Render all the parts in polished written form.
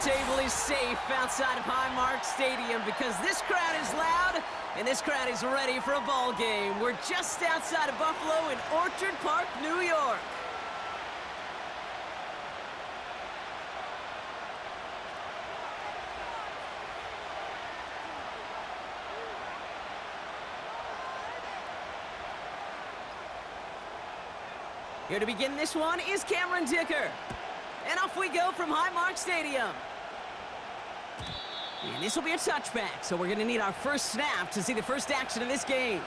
table is safe outside of Highmark Stadium because this crowd is loud and this crowd is ready for a ball game. We're just outside of Buffalo in Orchard Park, New York. Here to begin this one is Cameron Dicker. And off we go from Highmark Stadium. And this will be a touchback, so we're going to need our first snap to see the first action of this game.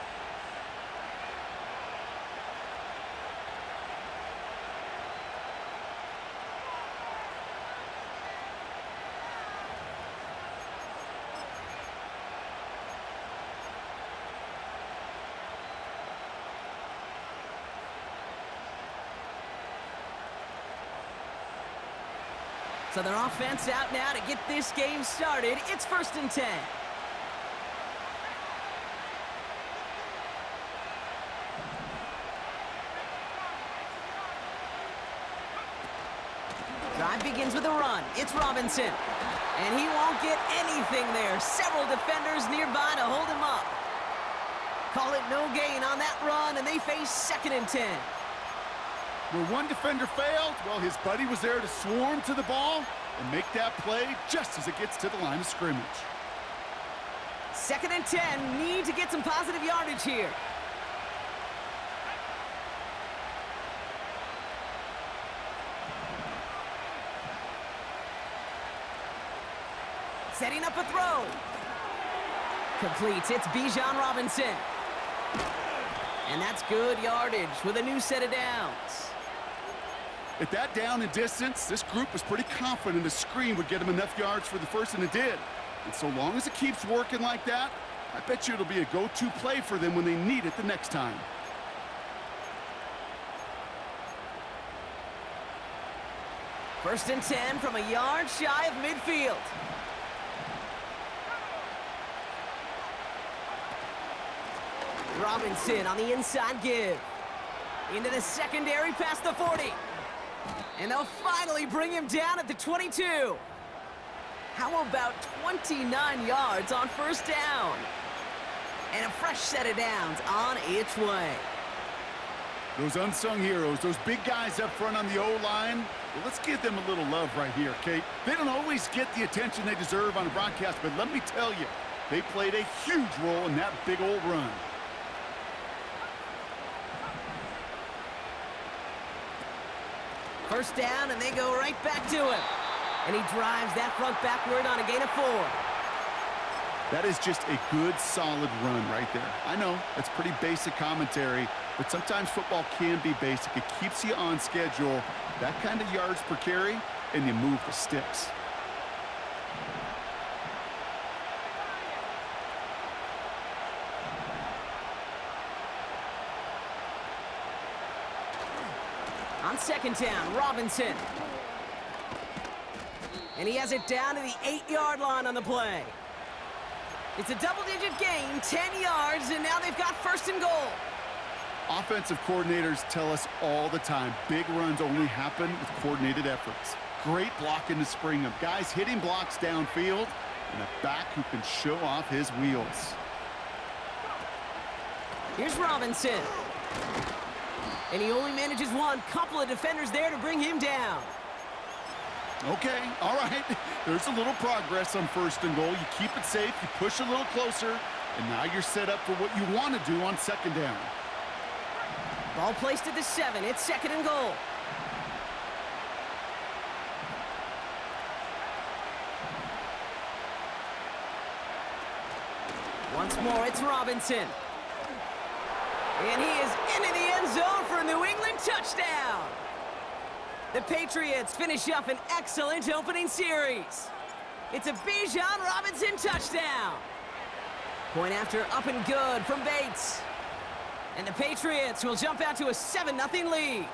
So their offense out now to get this game started. It's 1st and 10. Drive begins with a run. It's Robinson. And he won't get anything there. Several defenders nearby to hold him up. Call it no gain on that run, and they face 2nd and 10. Where one defender failed, well, his buddy was there to swarm to the ball and make that play just as it gets to the line of scrimmage. 2nd and 10, need to get some positive yardage here. Setting up a throw. Completes, it's Bijan Robinson. And that's good yardage with a new set of downs. At that down and distance, this group was pretty confident the screen would get them enough yards for the first, and it did. And so long as it keeps working like that, I bet you it'll be a go-to play for them when they need it the next time. First and 10 from a yard shy of midfield. Robinson on the inside give. Into the secondary past the 40. And they'll finally bring him down at the 22. How about 29 yards on 1st down? And a fresh set of downs on its way. Those unsung heroes, those big guys up front on the O-line, well, let's give them a little love right here, Kate. They don't always get the attention they deserve on the broadcast, but let me tell you, they played a huge role in that big old run. First down, and they go right back to him. And he drives that front backward on a gain of 4. That is just a good, solid run right there. I know, that's pretty basic commentary, but sometimes football can be basic. It keeps you on schedule, that kind of yards per carry, and you move the sticks. On 2nd down, Robinson. And he has it down to the 8-yard line on the play. It's a double-digit gain, 10 yards, and now they've got 1st and goal. Offensive coordinators tell us all the time, big runs only happen with coordinated efforts. Great blocking to spring them. Guys hitting blocks downfield, and a back who can show off his wheels. Here's Robinson. And he only manages one. Couple of defenders there to bring him down. Okay, all right. There's a little progress on 1st and goal. You keep it safe, you push a little closer, and now you're set up for what you want to do on 2nd down. Ball placed at the 7. It's 2nd and goal. Once more, it's Robinson. And he is into the end zone for a New England touchdown. The Patriots finish up an excellent opening series. It's a Bijan Robinson touchdown. Point after up and good from Bates. And the Patriots will jump out to a 7-0 lead.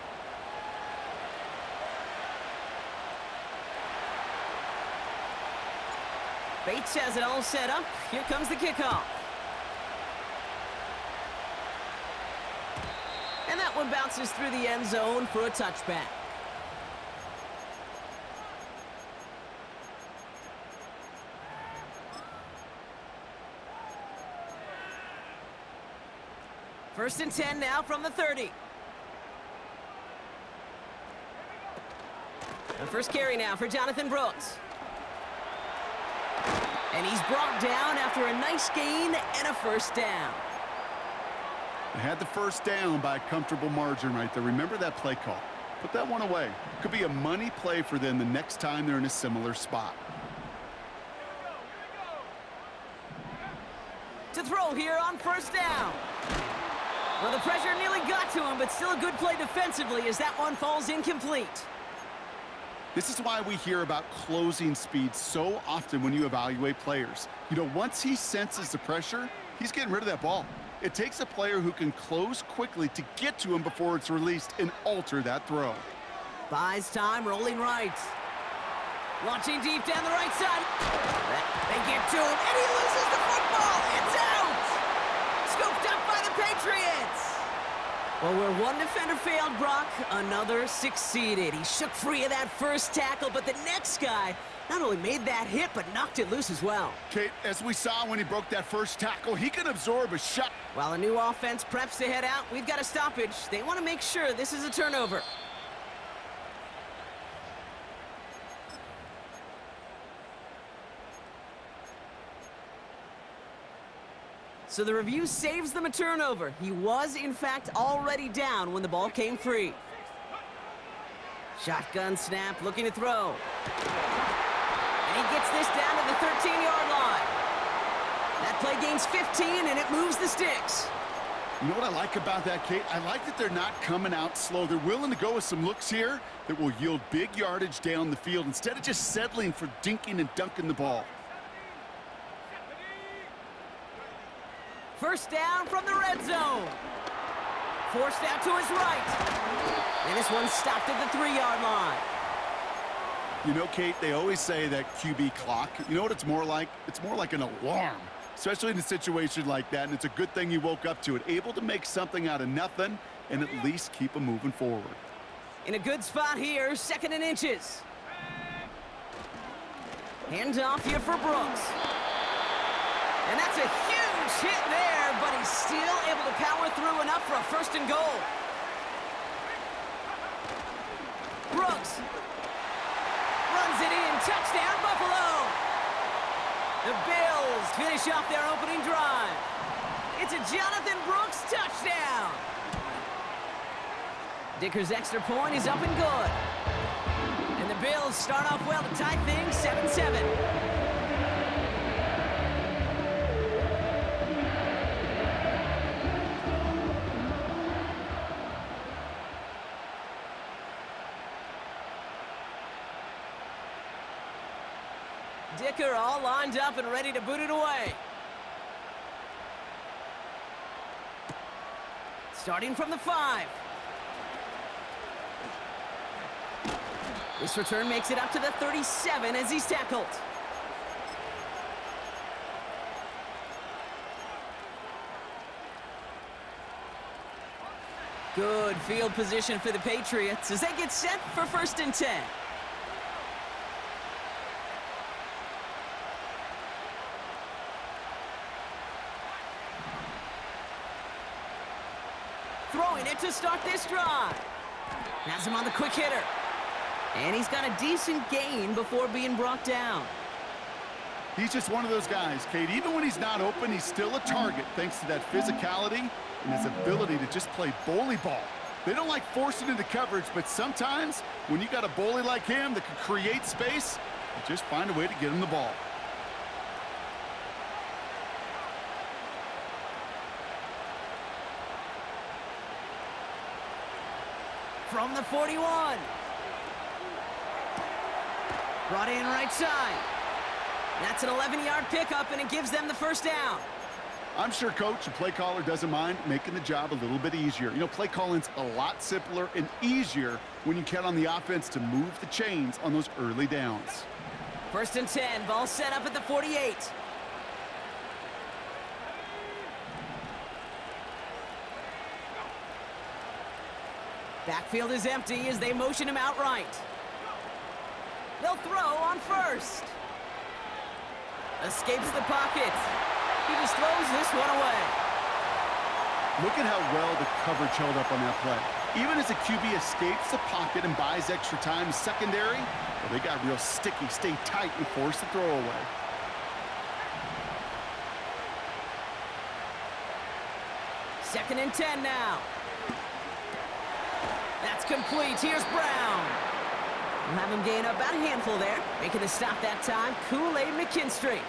Bates has it all set up. Here comes the kickoff. And that one bounces through the end zone for a touchback. First and 10 now from the 30. The first carry now for Jonathan Brooks. And he's brought down after a nice gain and a first down. They had the first down by a comfortable margin right there. Remember that play call. Put that one away. Could be a money play for them the next time they're in a similar spot. To throw here on first down. Well, the pressure nearly got to him, but still a good play defensively as that one falls incomplete. This is why we hear about closing speed so often when you evaluate players. You know, once he senses the pressure, he's getting rid of that ball. It takes a player who can close quickly to get to him before it's released and alter that throw. Buys time, rolling right. Launching deep down the right side. They get to him, and he loses the football. It's out! Scooped up by the Patriots. Well, where one defender failed, Brock, another succeeded. He shook free of that first tackle, but the next guy not only made that hit, but knocked it loose as well. Kate, as we saw when he broke that first tackle, he can absorb a shot. While a new offense preps to head out, we've got a stoppage. They want to make sure this is a turnover. So the review saves them a turnover. He was, in fact, already down when the ball came free. Shotgun snap, looking to throw. And he gets this down to the 13-yard line. That play gains 15, and it moves the sticks. You know what I like about that, Kate? I like that they're not coming out slow. They're willing to go with some looks here that will yield big yardage down the field instead of just settling for dinking and dunking the ball. First down from the red zone. Forced out to his right. And this one stopped at the 3-yard line. You know, Kate, they always say that QB clock. You know what it's more like? It's more like an alarm, especially in a situation like that, and it's a good thing you woke up to it. Able to make something out of nothing and at least keep them moving forward. In a good spot here, 2nd and inches. Hand off here for Brooks. And that's a huge hit there, but he's still able to power through enough for a 1st and goal. Brooks runs it in. Touchdown, Buffalo. The Bills finish off their opening drive. It's a Jonathan Brooks touchdown. Dicker's extra point is up and good. And the Bills start off well to tie things 7-7. Dicker all lined up and ready to boot it away. Starting from the 5. This return makes it up to the 37 as he's tackled. Good field position for the Patriots as they get set for 1st and 10. Throwing it to start this drive. Has him on the quick hitter. And he's got a decent gain before being brought down. He's just one of those guys, Kate. Even when he's not open, he's still a target thanks to that physicality and his ability to just play bully ball. They don't like forcing into coverage, but sometimes when you got a bully like him that can create space, you just find a way to get him the ball. From the 41. Brought in right side. That's an 11-yard pickup, and it gives them the 1st down. I'm sure, Coach, the play caller doesn't mind making the job a little bit easier. You know, play calling's a lot simpler and easier when you count on the offense to move the chains on those early downs. 1st and 10, ball set up at the 48. Backfield is empty as they motion him out right. They'll throw on 1st. Escapes the pocket. He just throws this one away. Look at how well the coverage held up on that play. Even as the QB escapes the pocket and buys extra time secondary, well, they got real sticky, stay tight, and force the throw away. Second and 10 now. That's complete. Here's Brown. We'll have him gain about a handful there. Making the stop that time, Kool-Aid McKinstry.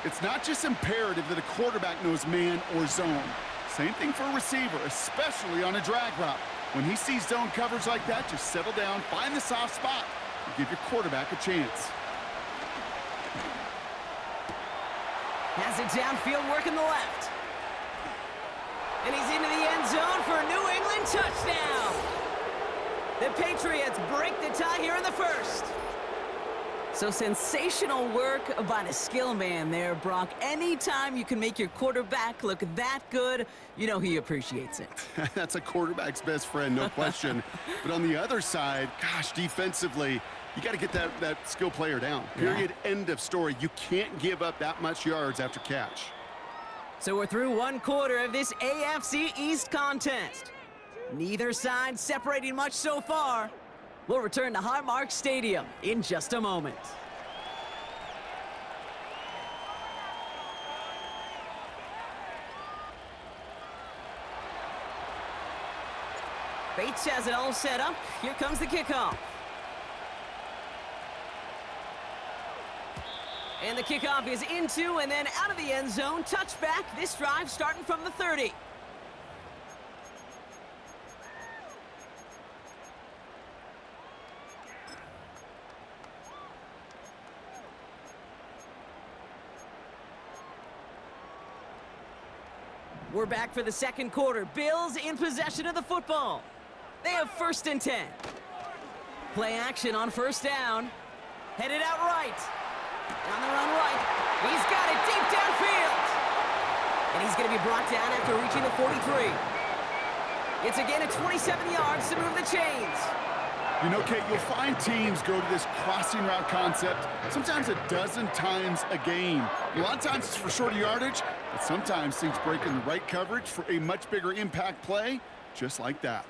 It's not just imperative that a quarterback knows man or zone. Same thing for a receiver, especially on a drag route. When he sees zone coverage like that, just settle down, find the soft spot, and give your quarterback a chance. Has it downfield, working the left. And he's into the end zone for a New England touchdown. The Patriots break the tie here in the first. So sensational work by the skill man there, Brock. Anytime you can make your quarterback look that good, you know he appreciates it. That's a quarterback's best friend, no question. But on the other side, gosh, defensively, you got to get that skill player down. Period, end of story. You can't give up that much yards after catch. So we're through one quarter of this AFC East contest. Neither side separating much so far. We'll return to Highmark Stadium in just a moment. Bates has it all set up. Here comes the kickoff. And the kickoff is into and then out of the end zone. Touchback. This drive starting from the 30. We're back for the second quarter. Bills in possession of the football. They have first and 10. Play action on first down. Headed out right. On the run right. He's got it deep downfield. And he's going to be brought down after reaching the 43. It's again at 27 yards to move the chains. You know, Kate, you'll find teams go to this crossing route concept sometimes a dozen times a game. A lot of times it's for shorter yardage, but sometimes things break in the right coverage for a much bigger impact play, just like that.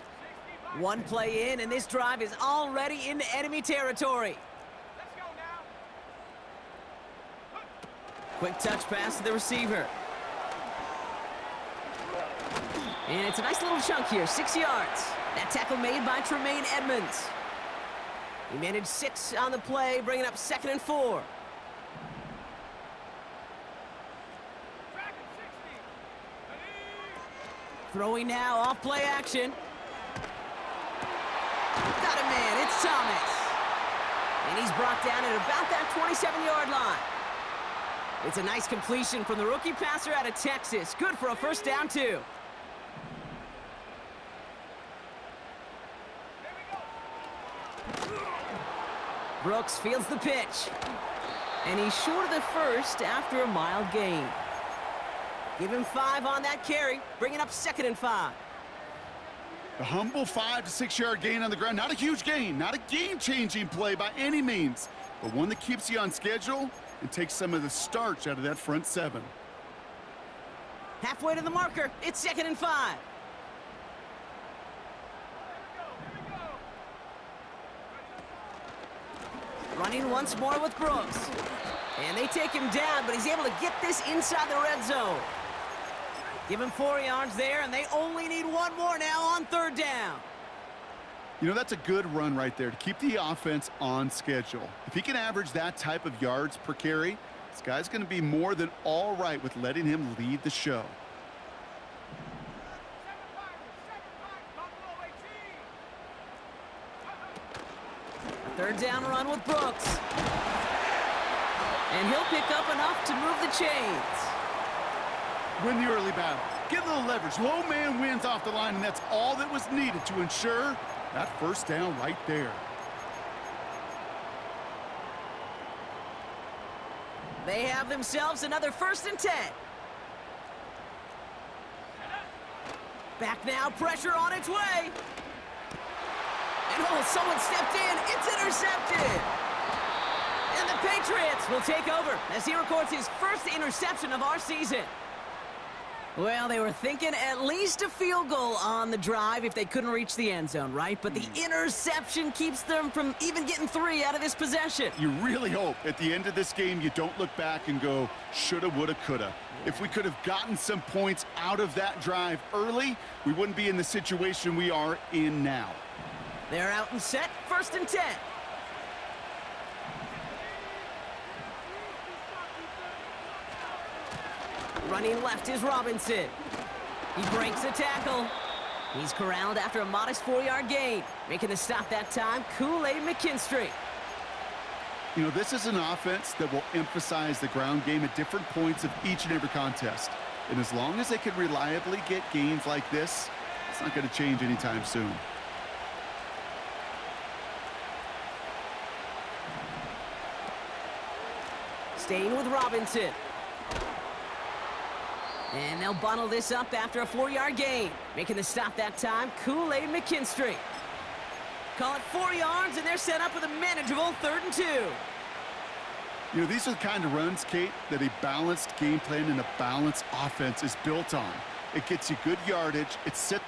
One play in, and this drive is already into enemy territory. Quick touch pass to the receiver. And it's a nice little chunk here, 6 yards. That tackle made by Tremaine Edmonds. He managed 6 on the play, bringing up 2nd and 4. Throwing now, off play action. Got a man, it's Thomas. And he's brought down at about that 27-yard line. It's a nice completion from the rookie passer out of Texas. Good for a first down, too. Brooks fields the pitch. And he's short of the first after a mild gain. Give him 5 on that carry, bringing up 2nd and 5. The humble 5 to 6 yard gain on the ground. Not a huge gain, not a game-changing play by any means, but one that keeps you on schedule and takes some of the starch out of that front 7. Halfway to the marker, it's 2nd and 5. Running once more with Brooks. And they take him down, but he's able to get this inside the red zone. Give him 4 yards there, and they only need 1 more now on 3rd down. You know, that's a good run right there to keep the offense on schedule. If he can average that type of yards per carry, this guy's going to be more than all right with letting him lead the show. A 3rd down run with Brooks. And he'll pick up enough to move the chains. Win the early battle. Get a little leverage. Low man wins off the line, and that's all that was needed to ensure that first down right there. They have themselves another 1st and 10. Back now, pressure on its way. And oh, someone stepped in. It's intercepted. And the Patriots will take over as he records his first interception of our season. Well, they were thinking at least a field goal on the drive if they couldn't reach the end zone, right? But the interception keeps them from even getting 3 out of this possession. You really hope at the end of this game you don't look back and go, shoulda, woulda, coulda. If we could have gotten some points out of that drive early, we wouldn't be in the situation we are in now. They're out and set, 1st and 10. Running left is Robinson. He breaks the tackle. He's corralled after a modest 4-yard gain. Making the stop that time, Kool-Aid McKinstry. You know, this is an offense that will emphasize the ground game at different points of each and every contest. And as long as they can reliably get gains like this, it's not going to change anytime soon. Staying with Robinson. And they'll bundle this up after a 4-yard gain. Making the stop that time, Kool-Aid McKinstry. Call it 4 yards, and they're set up with a manageable 3rd and 2. You know, these are the kind of runs, Kate, that a balanced game plan and a balanced offense is built on. It gets you good yardage. It sets...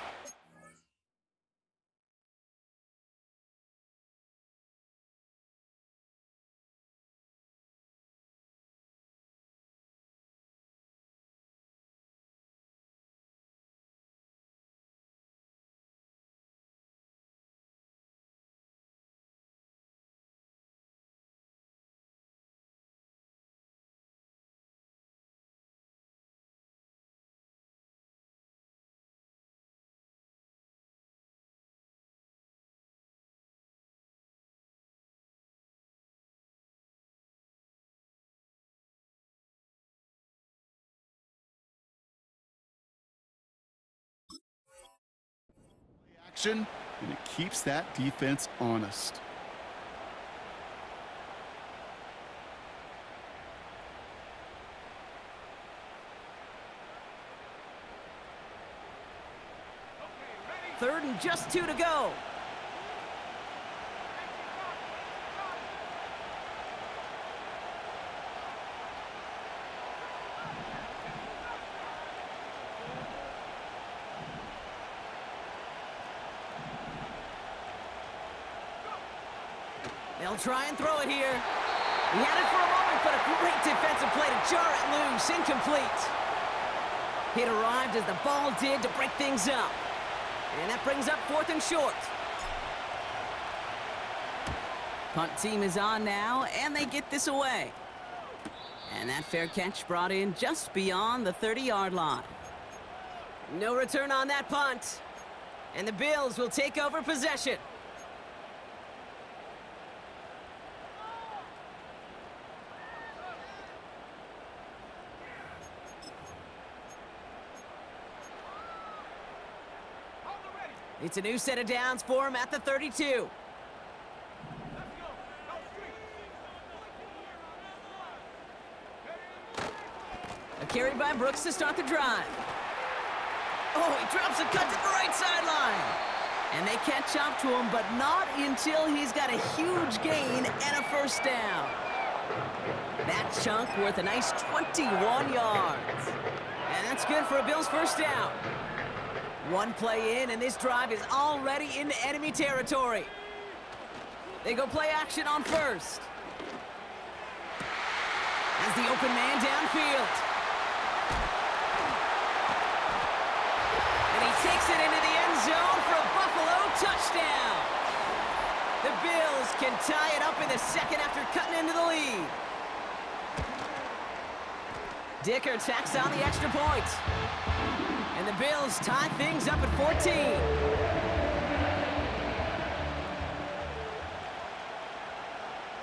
action, and it keeps that defense honest. Third and just 2 to go. They'll try and throw it here. He had it for a moment, but a great defensive play to jar it loose. Incomplete. It arrived as the ball did to break things up. And that brings up 4th and short. Punt team is on now, and they get this away. And that fair catch brought in just beyond the 30-yard line. No return on that punt. And the Bills will take over possession. It's a new set of downs for him at the 32. A carry by Brooks to start the drive. Oh, he drops a cut to the right sideline. And they catch up to him, but not until he's got a huge gain and a 1st down. That chunk worth a nice 21 yards. And that's good for a Bills 1st down. One play in, and this drive is already into enemy territory. They go play action on 1st. As the open man downfield. And he takes it into the end zone for a Buffalo touchdown. The Bills can tie it up in the 2nd after cutting into the lead. Dicker tacks on the extra point. And the Bills tie things up at 14.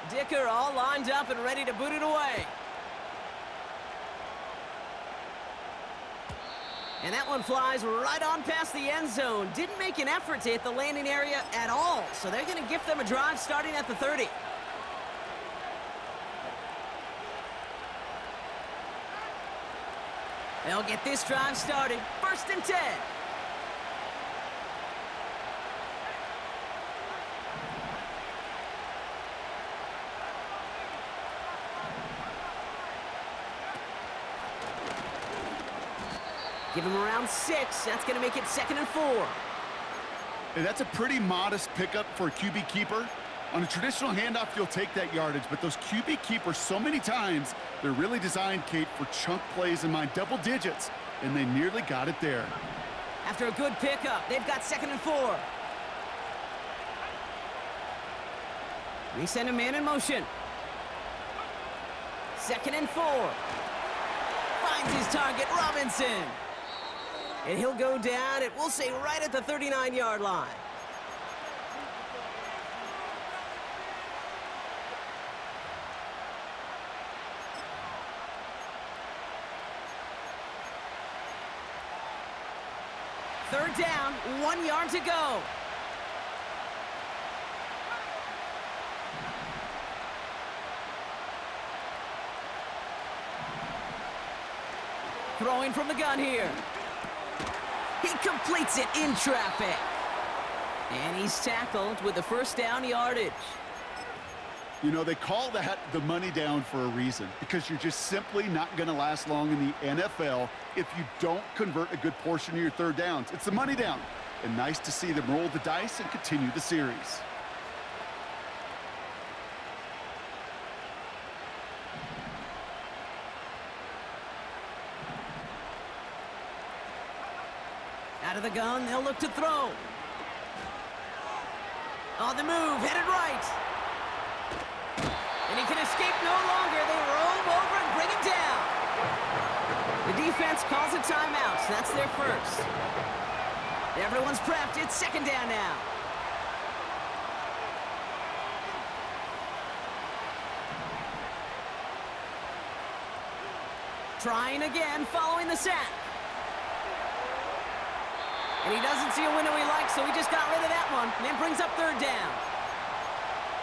Dicker all lined up and ready to boot it away. And that one flies right on past the end zone. Didn't make an effort to hit the landing area at all. So they're going to gift them a drive starting at the 30. They'll get this drive started. 1st and 10. Give him around 6. That's going to make it 2nd and 4. And that's a pretty modest pickup for a QB keeper. On a traditional handoff, you'll take that yardage, but those QB keepers, so many times, they're really designed, Kate, for chunk plays in mind, double digits, and they nearly got it there. After a good pickup, they've got 2nd and 4. We send a man in motion. 2nd and 4. Finds his target, Robinson. And he'll go down, it will say right at the 39-yard line. Third down, 1 yard to go. Throwing from the gun here. He completes it in traffic. And he's tackled with the 1st down yardage. You know, they call that the money down for a reason, because you're just simply not going to last long in the NFL if you don't convert a good portion of your 3rd downs. It's the money down. And nice to see them roll the dice and continue the series. Out of the gun, they'll look to throw. On the move, headed right. And he can escape no longer. They roll over and bring him down. The defense calls a timeout. That's their 1st. Everyone's prepped. It's 2nd down now. Trying again, following the sack. And he doesn't see a window he likes, so he just got rid of that one. And then brings up 3rd down.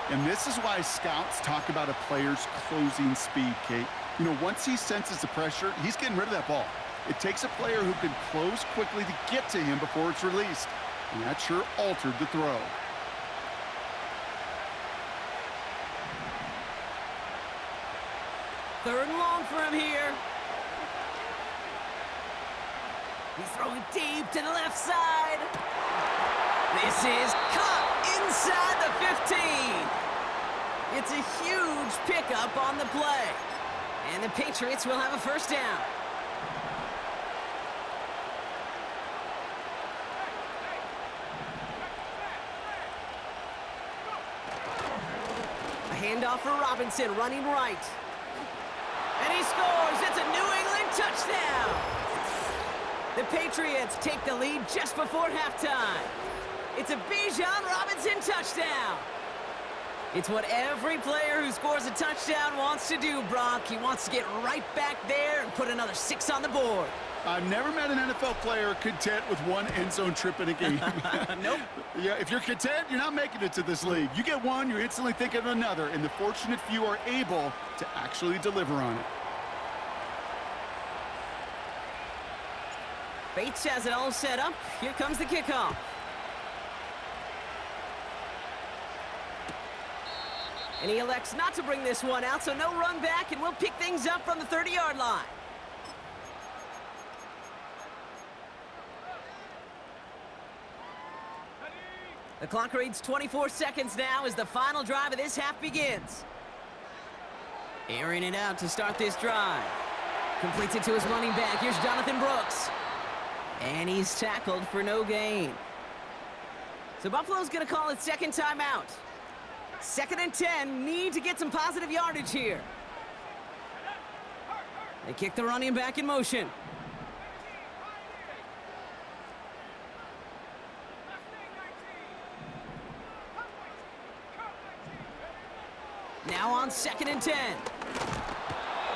And this is why scouts talk about a player's closing speed, Kate. You know, once he senses the pressure, he's getting rid of that ball. It takes a player who can close quickly to get to him before it's released. And that sure altered the throw. Third and long for him here. He's throwing deep to the left side. This is caught inside the 15. It's a huge pickup on the play. And the Patriots will have a 1st down. A handoff for Robinson, running right. And he scores. It's a New England touchdown. The Patriots take the lead just before halftime. It's a Bijan Robinson touchdown. It's what every player who scores a touchdown wants to do, Brock. He wants to get right back there and put another 6 on the board. I've never met an NFL player content with one end zone trip in a game. Nope. Yeah, if you're content, you're not making it to this league. You get one, you're instantly thinking of another, and the fortunate few are able to actually deliver on it. Bates has it all set up. Here comes the kickoff. And he elects not to bring this one out, so no run back, and we'll pick things up from the 30-yard line. The clock reads 24 seconds now as the final drive of this half begins. Airing it out to start this drive. Completes it to his running back. Here's Jonathan Brooks. And he's tackled for no gain. So Buffalo's going to call it 2nd timeout. 2nd and 10. Need to get some positive yardage here. They kick the running back in motion. Now on 2nd and 10.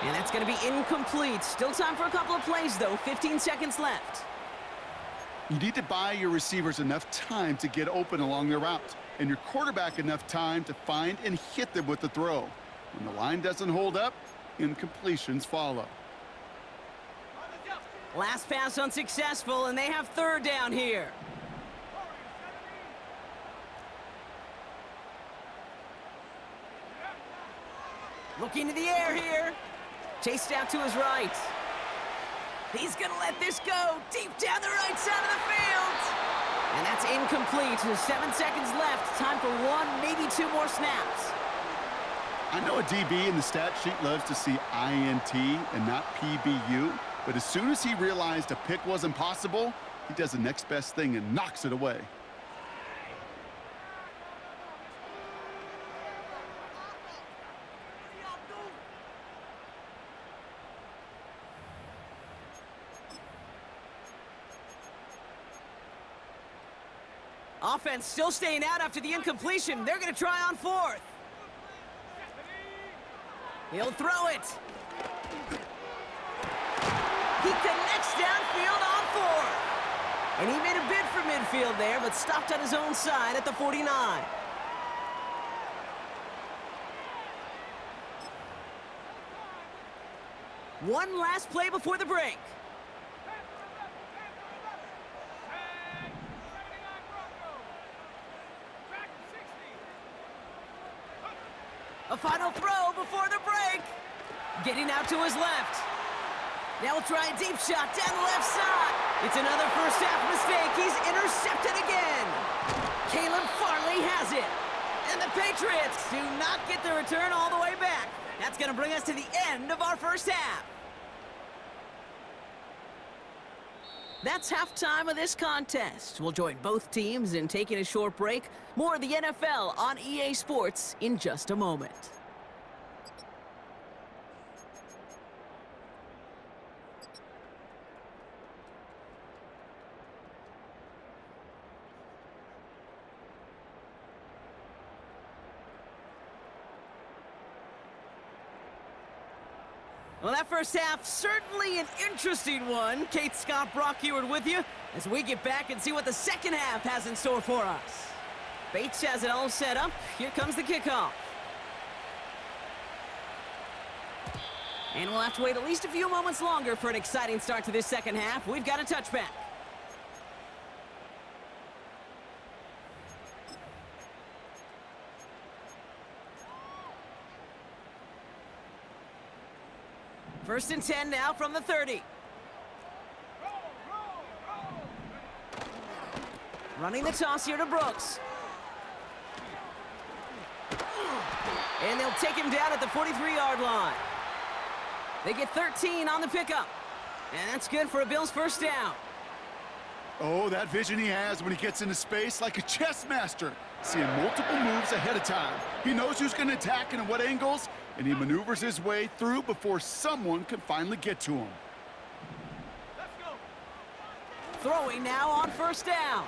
And that's going to be incomplete. Still time for a couple of plays, though. 15 seconds left. You need to buy your receivers enough time to get open along their route, and your quarterback enough time to find and hit them with the throw. When the line doesn't hold up, incompletions follow. Last pass unsuccessful, and they have 3rd down here. Looking to the air here. Chased out to his right. He's going to let this go deep down the right side of the field. And that's incomplete. 7 seconds left. Time for one, maybe two more snaps. I know a DB in the stat sheet loves to see INT and not PBU, but as soon as he realized a pick wasn't possible, he does the next best thing and knocks it away. Offense still staying out after the incompletion. They're going to try on fourth. He'll throw it. He connects downfield on fourth. And he made a bid for midfield there, but stopped on his own side at the 49. One last play before the break. A final throw before the break. Getting out to his left. Now we'll try a deep shot down the left side. It's another first half mistake. He's intercepted again. Caleb Farley has it. And the Patriots do not get the return all the way back. That's going to bring us to the end of our first half. That's halftime of this contest. We'll join both teams in taking a short break. More of the NFL on EA Sports in just a moment. Well, that first half, certainly an interesting one. Kate, Scott, Brock Ewart with you as we get back and see what the second half has in store for us. Bates has it all set up. Here comes the kickoff. And we'll have to wait at least a few moments longer for an exciting start to this second half. We've got a touchback. First and 10 now from the 30. Running the toss here to Brooks. And they'll take him down at the 43-yard line. They get 13 on the pickup. And that's good for a Bills first down. Oh, that vision he has when he gets into space like a chess master. Seeing multiple moves ahead of time. He knows who's going to attack and at what angles, and he maneuvers his way through before someone can finally get to him. Let's go. Throwing now on first down.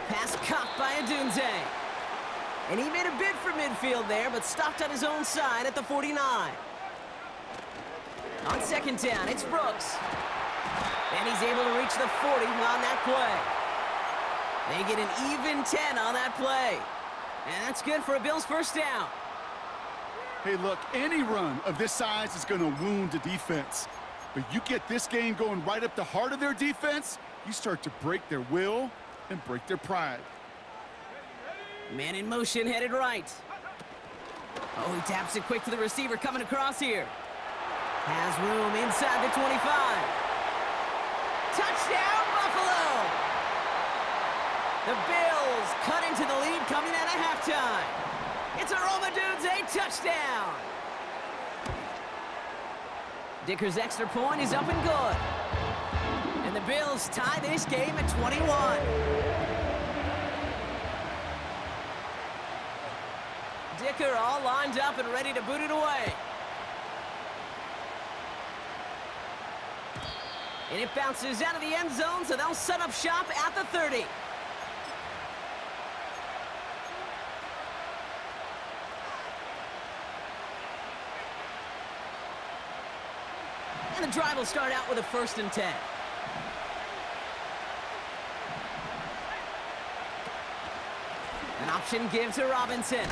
Pass caught by Adunze. And he made a bid for midfield there, but stopped on his own side at the 49. On second down, it's Brooks. And he's able to reach the 40 on that play. They get an even 10 on that play. And that's good for a Bills first down. Hey, look, any run of this size is going to wound the defense. But you get this game going right up the heart of their defense, you start to break their will and break their pride. Man in motion, headed right. Oh, he taps it quick to the receiver coming across here. Has room inside the 25. Touchdown, Buffalo! The Bills cut into the lead coming out of halftime. It's a Adunze touchdown. Dicker's extra point is up and good. And the Bills tie this game at 21. Dicker all lined up and ready to boot it away. And it bounces out of the end zone, so they'll set up shop at the 30. And the drive will start out with a first and 10. An option give to Robinson.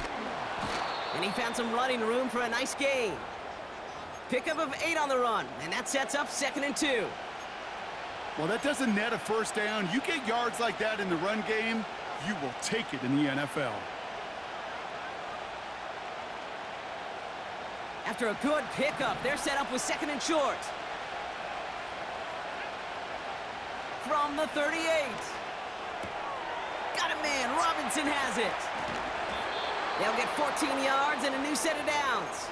And he found some running room for a nice gain. Pickup of 8 on the run, and that sets up 2nd and 2. Well, that doesn't net a first down. You get yards like that in the run game, you will take it in the NFL. After a good pickup, they're set up with 2nd and short. from the 38. Got a man. Robinson has it. They'll get 14 yards and a new set of downs.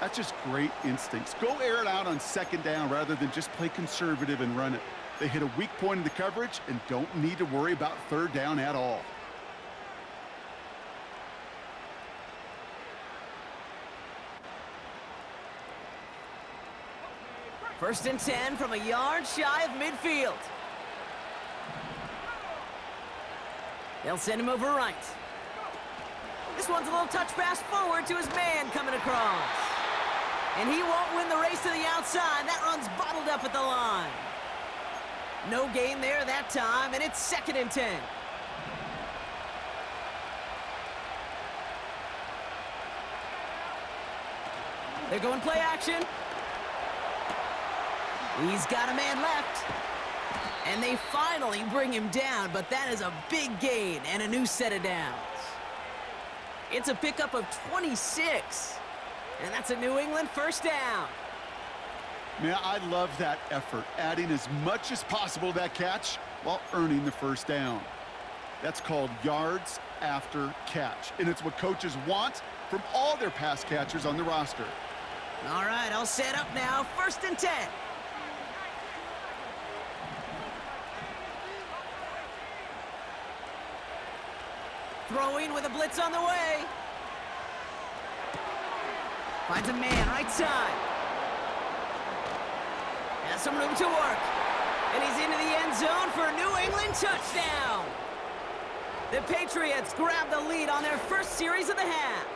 That's just great instincts. Go air it out on second down rather than just play conservative and run it. They hit a weak point in the coverage and don't need to worry about third down at all. First and 10 from a yard shy of midfield. They'll send him over right. This one's a little touch pass forward to his man coming across. And he won't win the race to the outside. That run's bottled up at the line. No gain there that time, and it's second and 10. They're going play action. He's got a man left. And they finally bring him down, but that is a big gain and a new set of downs. It's a pickup of 26. And that's a New England first down. Man, I love that effort, adding as much as possible to that catch while earning the first down. That's called yards after catch, and it's what coaches want from all their pass catchers on the roster. All right, I'll set up now. First and 10. Throwing with a blitz on the way. Finds a man right side. Has some room to work. And he's into the end zone for a New England touchdown. The Patriots grab the lead on their first series of the half.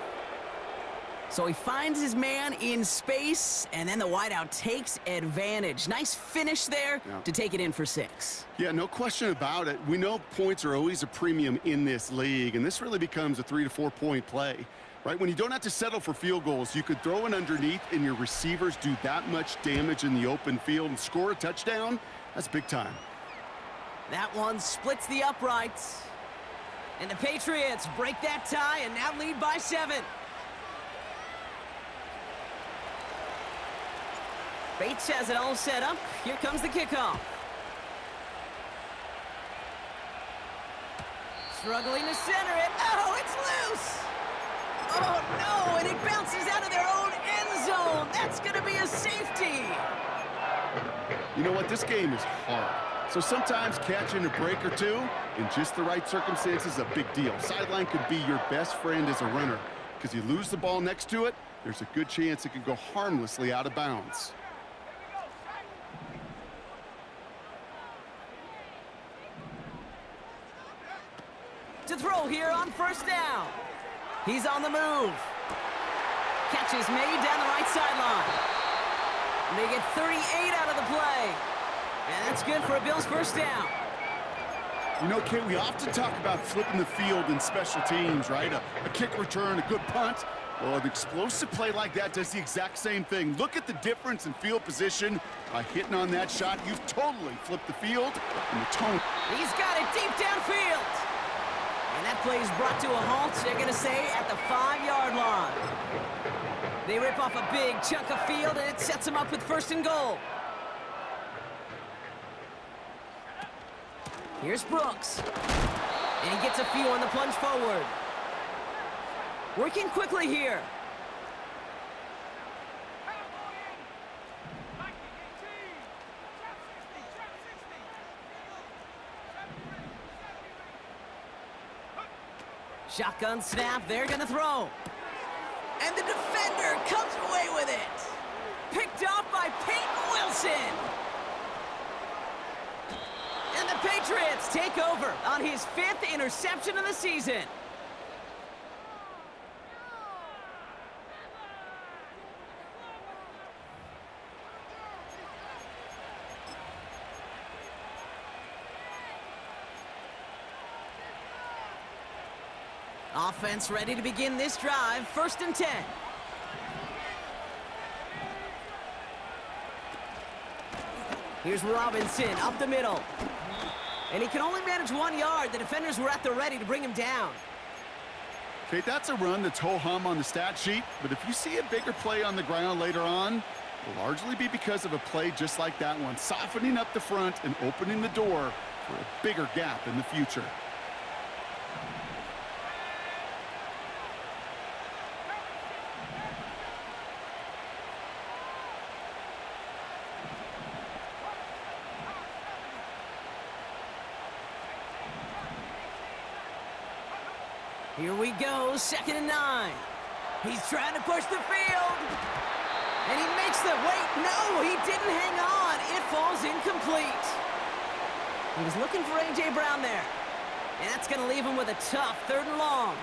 So he finds his man in space, and then the wideout takes advantage. Nice finish there to take it in for 6. Yeah, no question about it. We know points are always a premium in this league, and this really becomes a 3 to 4 point play. Right, when you don't have to settle for field goals, you could throw it underneath and your receivers do that much damage in the open field and score a touchdown. That's big time. That one splits the uprights. And the Patriots break that tie and now lead by 7. Bates has it all set up. Here comes the kickoff. Struggling to center it. Oh, it's loose! Oh, no, and it bounces out of their own end zone. That's going to be a safety. You know what? This game is hard. So sometimes catching a break or two in just the right circumstances is a big deal. Sideline could be your best friend as a runner because you lose the ball next to it, there's a good chance it could go harmlessly out of bounds. To throw here on first down. He's on the move. Catch is made down the right sideline. And they get 38 out of the play. And that's good for a Bills first down. You know, Kate, we often talk about flipping the field in special teams, right? A kick return, a good punt. Well, an explosive play like that does the exact same thing. Look at the difference in field position. By hitting on that shot, you've totally flipped the field and the tone. He's got it deep downfield. And that play is brought to a halt, they're going to say, at the 5-yard line. They rip off a big chunk of field, and it sets them up with first and goal. Here's Brooks. And he gets a few on the plunge forward. Working quickly here. Shotgun snap, they're gonna throw. And the defender comes away with it. Picked off by Peyton Wilson. And the Patriots take over on his 5th interception of the season. Offense ready to begin this drive. First and 10. Here's Robinson up the middle. And he can only manage 1 yard. The defenders were at the ready to bring him down. Okay, that's a run that's ho-hum on the stat sheet, but if you see a bigger play on the ground later on, will largely be because of a play just like that one, softening up the front and opening the door for a bigger gap in the future. Here we go, 2nd and 9. He's trying to push the field. And he makes the, wait, no, he didn't hang on. It falls incomplete. He was looking for A.J. Brown there. And that's going to leave him with a tough 3rd and long.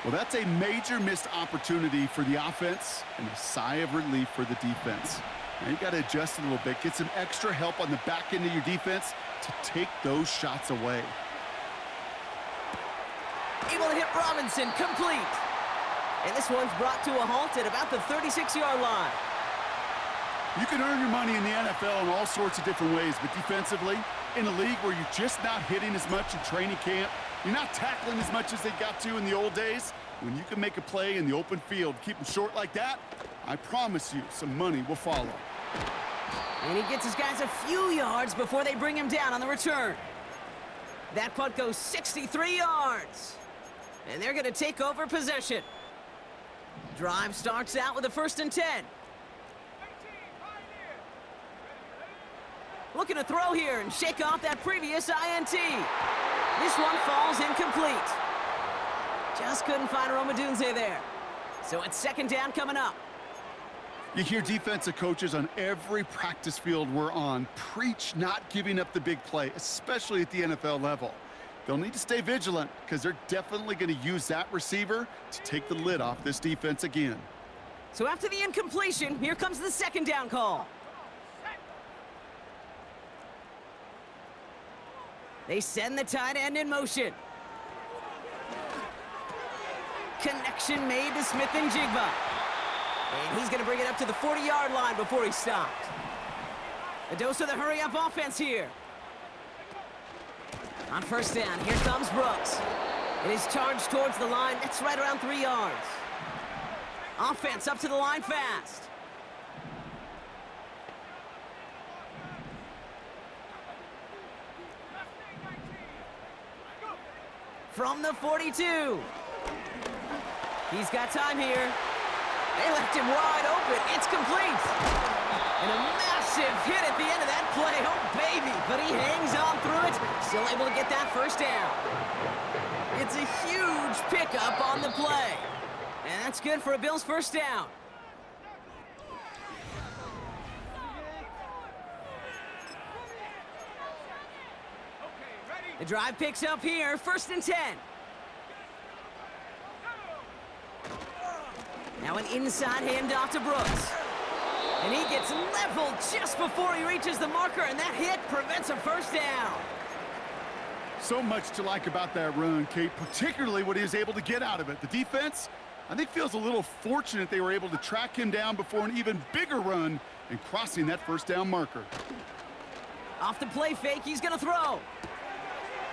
Well, that's a major missed opportunity for the offense and a sigh of relief for the defense. Now you got to adjust a little bit, get some extra help on the back end of your defense to take those shots away. Able to hit Robinson, complete. And this one's brought to a halt at about the 36-yard line. You can earn your money in the NFL in all sorts of different ways, but defensively, in a league where you're just not hitting as much in training camp, you're not tackling as much as they got to in the old days, when you can make a play in the open field, keep them short like that, I promise you some money will follow. And he gets his guys a few yards before they bring him down on the return. That punt goes 63 yards. And they're going to take over possession. Drive starts out with a 1st and 10. Looking to throw here and shake off that previous INT. This one falls incomplete. Just couldn't find Romadunze there. So it's 2nd down coming up. You hear defensive coaches on every practice field we're on preach not giving up the big play, especially at the NFL level. They'll need to stay vigilant because they're definitely going to use that receiver to take the lid off this defense again. So after the incompletion, here comes the 2nd down call. They send the tight end in motion. Connection made to Smith and Jigba. And he's going to bring it up to the 40-yard line before he stopped. A dose of the hurry-up offense here. On 1st down, here comes Brooks. It is charged towards the line. That's right around 3 yards. Offense up to the line fast. From the 42. He's got time here. They left him wide open. It's complete. And a massive hit at the end of that play. Oh, baby. But he hangs on through it. Still able to get that 1st down. It's a huge pickup on the play. And that's good for a Bills 1st down. The drive picks up here. 1st and 10. Now an inside handoff to Brooks. And he gets leveled just before he reaches the marker, and that hit prevents a 1st down. So much to like about that run, Kate, particularly what he was able to get out of it. The defense, I think, feels a little fortunate they were able to track him down before an even bigger run and crossing that 1st down marker. Off the play fake, he's going to throw.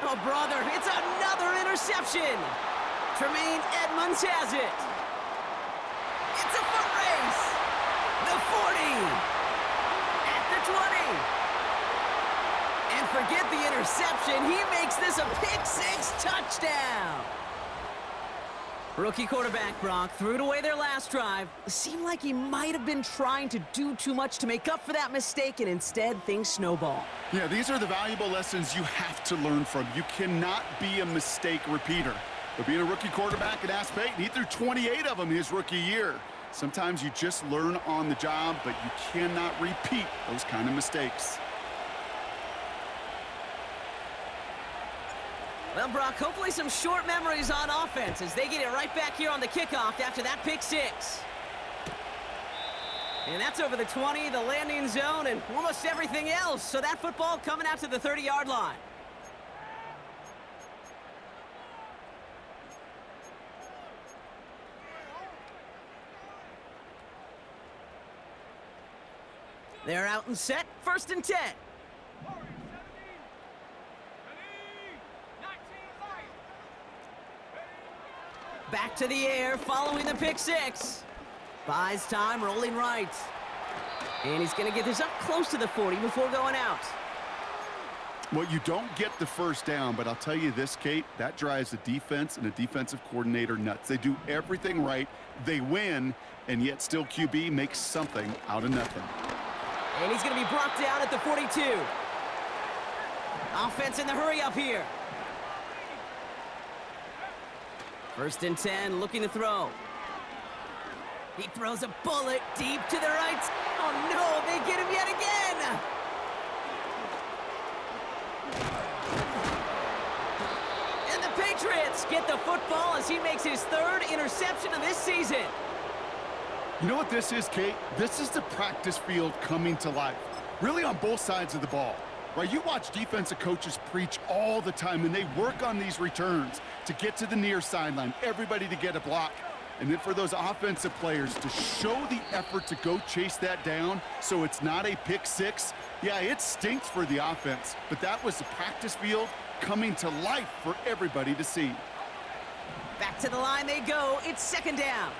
Oh, brother, it's another interception. Tremaine Edmonds has it. It's a foot race. The 40. At the 20. And forget the interception. He makes this a pick-6 touchdown. Rookie quarterback Brock threw it away their last drive. It seemed like he might have been trying to do too much to make up for that mistake, and instead things snowball. Yeah, these are the valuable lessons you have to learn from. You cannot be a mistake repeater. But being a rookie quarterback at Ask Peyton, he threw 28 of them his rookie year. Sometimes you just learn on the job, but you cannot repeat those kind of mistakes. Well, Brock, hopefully some short memories on offense as they get it right back here on the kickoff after that pick-6. And that's over the 20, the landing zone, and almost everything else. So that football coming out to the 30-yard line. They're out and set, 1st and 10. Back to the air following the pick-6. Buys time, rolling right. And he's going to get this up close to the 40 before going out. Well, you don't get the first down, but I'll tell you this, Kate, that drives the defense and a defensive coordinator nuts. They do everything right, they win, and yet still QB makes something out of nothing. And he's going to be brought down at the 42. Offense in the hurry up here. 1st and 10, looking to throw. He throws a bullet deep to the right. Oh no, they get him yet again. And the Patriots get the football as he makes his 3rd interception of this season. You know what this is, Kate? This is the practice field coming to life. Really on both sides of the ball. Right, you watch defensive coaches preach all the time, and they work on these returns to get to the near sideline, everybody to get a block. And then for those offensive players to show the effort to go chase that down so it's not a pick six, yeah, it stinks for the offense. But that was the practice field coming to life for everybody to see. Back to the line they go. It's 2nd down.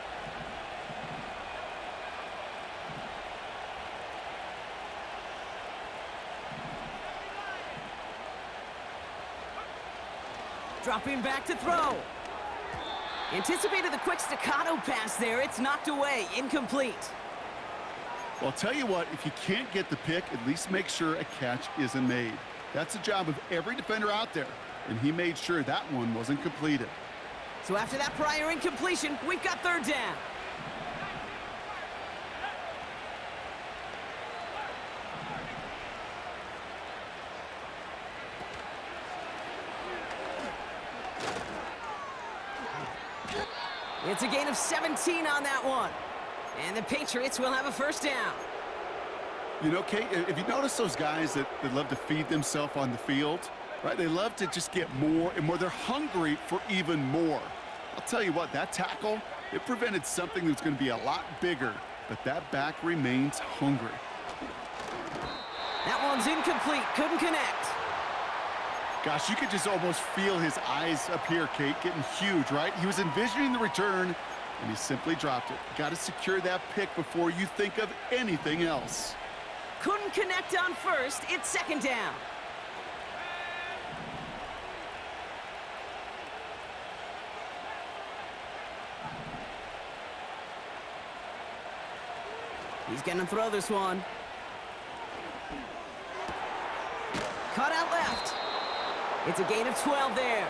Dropping back to throw. Anticipated the quick staccato pass there. It's knocked away. Incomplete. Well, I'll tell you what, if you can't get the pick, at least make sure a catch isn't made. That's the job of every defender out there, and he made sure that one wasn't completed. So after that prior incompletion, we've got 3rd down. It's a gain of 17 on that one. And the Patriots will have a 1st down. You know, Kate, if you notice those guys that love to feed themselves on the field, right? They love to just get more and more. They're hungry for even more. I'll tell you what, that tackle, it prevented something that's going to be a lot bigger, but that back remains hungry. That one's incomplete. Couldn't connect. Gosh, you could just almost feel his eyes up here, Kate, getting huge, right? He was envisioning the return, and he simply dropped it. Got to secure that pick before you think of anything else. Couldn't connect on 1st. It's 2nd down. He's going to throw this one. Cut out left. It's a gain of 12 there.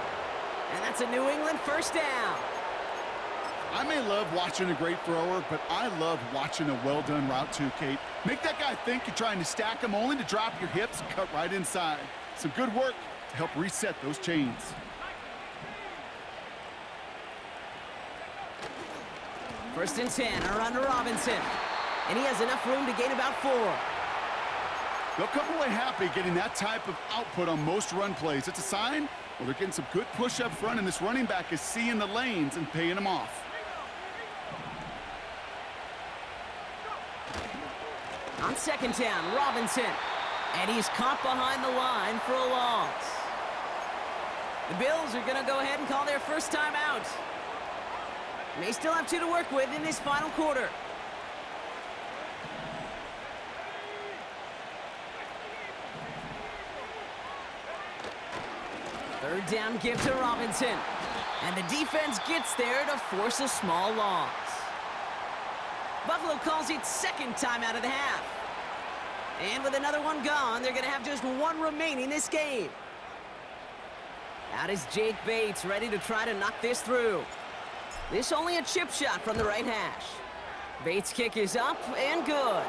And that's a New England 1st down. I may love watching a great thrower, but I love watching a well-done route too, Kate. Make that guy think you're trying to stack him only to drop your hips and cut right inside. Some good work to help reset those chains. First and 10, around to Robinson. And he has enough room to gain about 4. They'll come away happy getting that type of output on most run plays. It's a sign, well, they're getting some good push up front, and this running back is seeing the lanes and paying them off. On 2nd down, Robinson. And he's caught behind the line for a loss. The Bills are going to go ahead and call their 1st time out. They still have 2 to work with in this final quarter. Third down give to Robinson. And the defense gets there to force a small loss. Buffalo calls it 2nd time out of the half. And with another one gone, they're going to have just 1 remaining this game. Out is Jake Bates, ready to try to knock this through. This only a chip shot from the right hash. Bates' kick is up and good.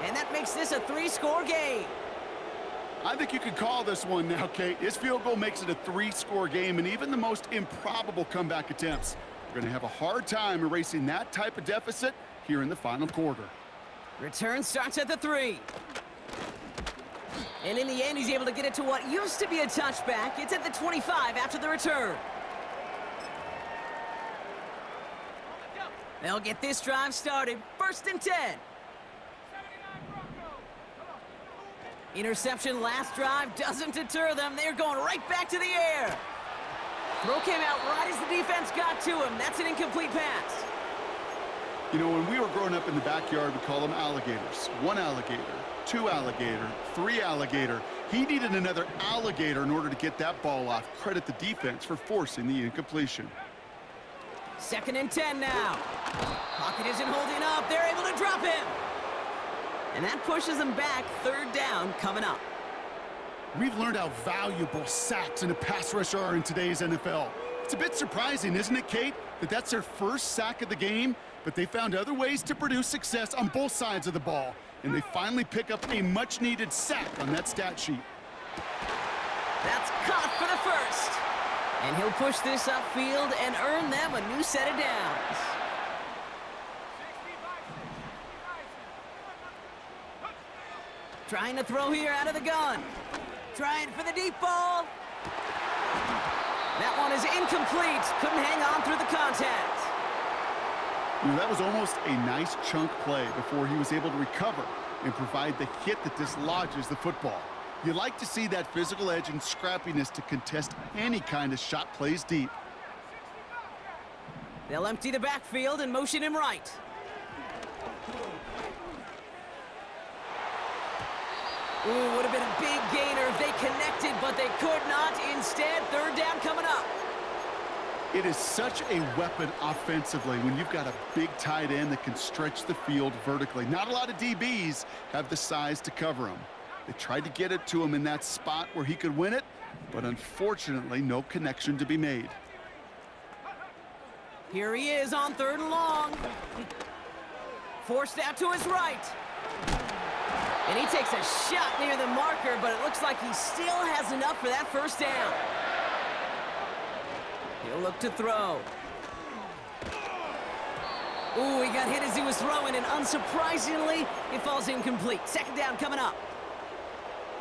And that makes this a 3-score game. I think you could call this one now, Kate. His field goal makes it a 3-score game, and even the most improbable comeback attempts are going to have a hard time erasing that type of deficit here in the final quarter. Return starts at the 3. And in the end, he's able to get it to what used to be a touchback. It's at the 25 after the return. They'll get this drive started. 1st and 10. Interception last drive doesn't deter them. They're going right back to the air. Throw came out right as the defense got to him. That's an incomplete pass. You know, when we were growing up in the backyard, we call them alligators. One alligator, two alligator, three alligator. He needed another alligator in order to get that ball off. Credit the defense for forcing the incompletion. 2nd and 10 now. Pocket isn't holding up. They're able to drop him. And that pushes them back. 3rd down coming up. We've learned how valuable sacks and a pass rush are in today's NFL. It's a bit surprising, isn't it, Kate, that that's their first sack of the game, but they found other ways to produce success on both sides of the ball, and they finally pick up a much-needed sack on that stat sheet. That's caught for the first. And he'll push this upfield and earn them a new set of downs. Trying to throw here out of the gun. Trying for the deep ball. That one is incomplete. Couldn't hang on through the contact. You know, that was almost a nice chunk play before he was able to recover and provide the hit that dislodges the football. You like to see that physical edge and scrappiness to contest any kind of shot plays deep. They'll empty the backfield and motion him right. Ooh, would have been a big gainer if they connected, but they could not. Instead, 3rd down coming up. It is such a weapon offensively when you've got a big tight end that can stretch the field vertically. Not a lot of DBs have the size to cover him. They tried to get it to him in that spot where he could win it, but unfortunately, no connection to be made. Here he is on 3rd and long. Forced out to his right. And he takes a shot near the marker, but it looks like he still has enough for that 1st down. He'll look to throw. Ooh, he got hit as he was throwing, and unsurprisingly, it falls incomplete. 2nd down coming up.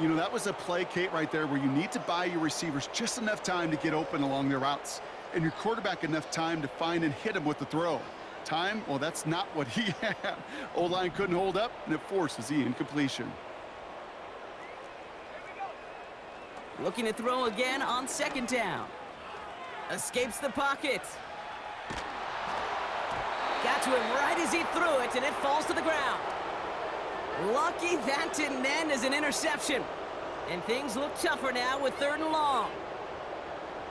You know, that was a play, Kate, right there where you need to buy your receivers just enough time to get open along their routes, and your quarterback enough time to find and hit him with the throw. Time, well, that's not what he had. O-line couldn't hold up, and it forces the incompletion. Looking to throw again on 2nd down. Escapes the pocket. Got to him right as he threw it, and it falls to the ground. Lucky that didn't end as an interception. And things look tougher now with 3rd and long.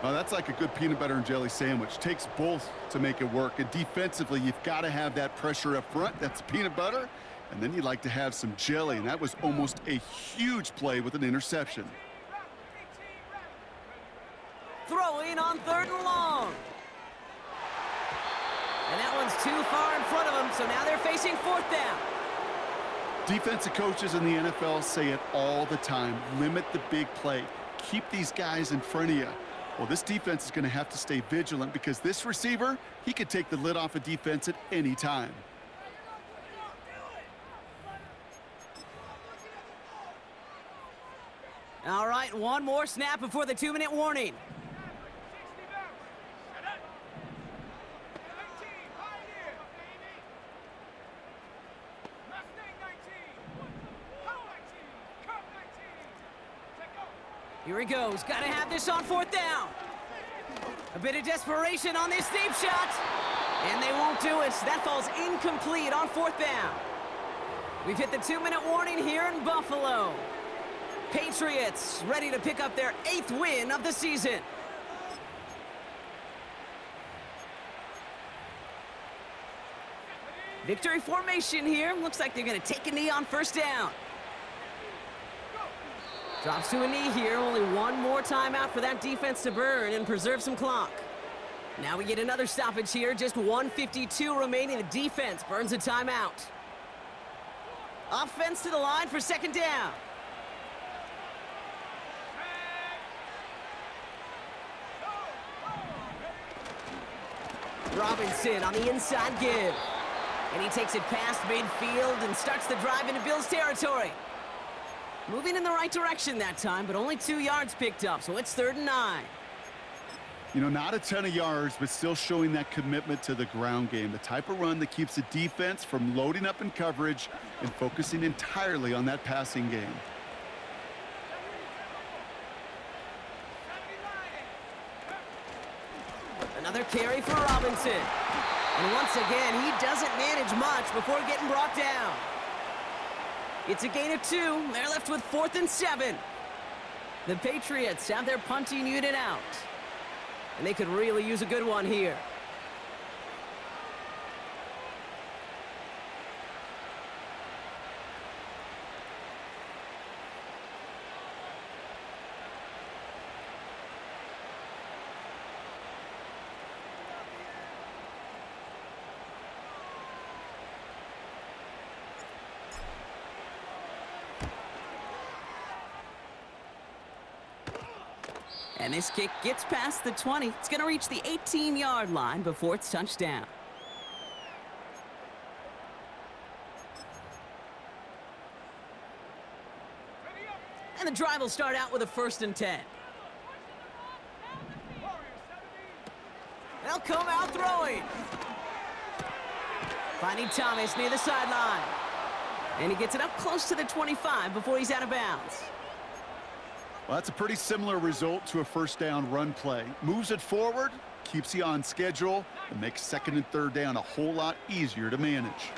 Well, that's like a good peanut butter and jelly sandwich. Takes both to make it work. And defensively, you've got to have that pressure up front. That's peanut butter. And then you like to have some jelly. And that was almost a huge play with an interception. Throwing on 3rd and long. And that one's too far in front of them, so now they're facing 4th down. Defensive coaches in the NFL say it all the time. Limit the big play. Keep these guys in front of you. Well, this defense is going to have to stay vigilant because this receiver, he could take the lid off a defense at any time. All right, one more snap before the 2-minute warning. Here he goes. Got to have this on 4th down. A bit of desperation on this deep shot. And they won't do it. That falls incomplete on 4th down. We've hit the 2-minute warning here in Buffalo. Patriots ready to pick up their 8th win of the season. Victory formation here. Looks like they're going to take a knee on 1st down. Drops to a knee here. Only one more timeout for that defense to burn and preserve some clock. Now we get another stoppage here. Just 1:52 remaining. The defense burns a timeout. Offense to the line for 2nd down. Robinson on the inside give. And he takes it past midfield and starts the drive into Bills territory. Moving in the right direction that time, but only 2 yards picked up, so it's 3rd and 9. You know, not a ton of yards, but still showing that commitment to the ground game. The type of run that keeps the defense from loading up in coverage and focusing entirely on that passing game. Another carry for Robinson. And once again, he doesn't manage much before getting brought down. It's a gain of 2. They're left with 4th and 7. The Patriots have their punting unit out. And they could really use a good one here. And this kick gets past the 20. It's going to reach the 18-yard line before it's touched down. And the drive will start out with a 1st and 10. They'll come out throwing. Finding Thomas near the sideline. And he gets it up close to the 25 before he's out of bounds. Well, that's a pretty similar result to a first down run play. Moves it forward, keeps you on schedule, and makes 2nd and 3rd down a whole lot easier to manage.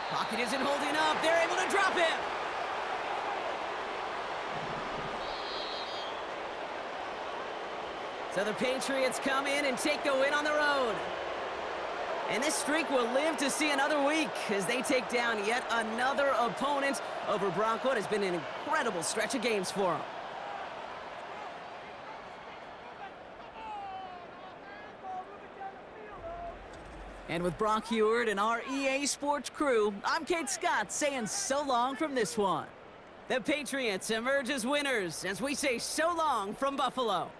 Pocket isn't holding up. They're able to drop him. So the Patriots come in and take the win on the road. And this streak will live to see another week as they take down yet another opponent over Brock. What has been an incredible stretch of games for them. And with Brock Heward and our EA Sports crew, I'm Kate Scott saying so long from this one. The Patriots emerge as winners as we say so long from Buffalo.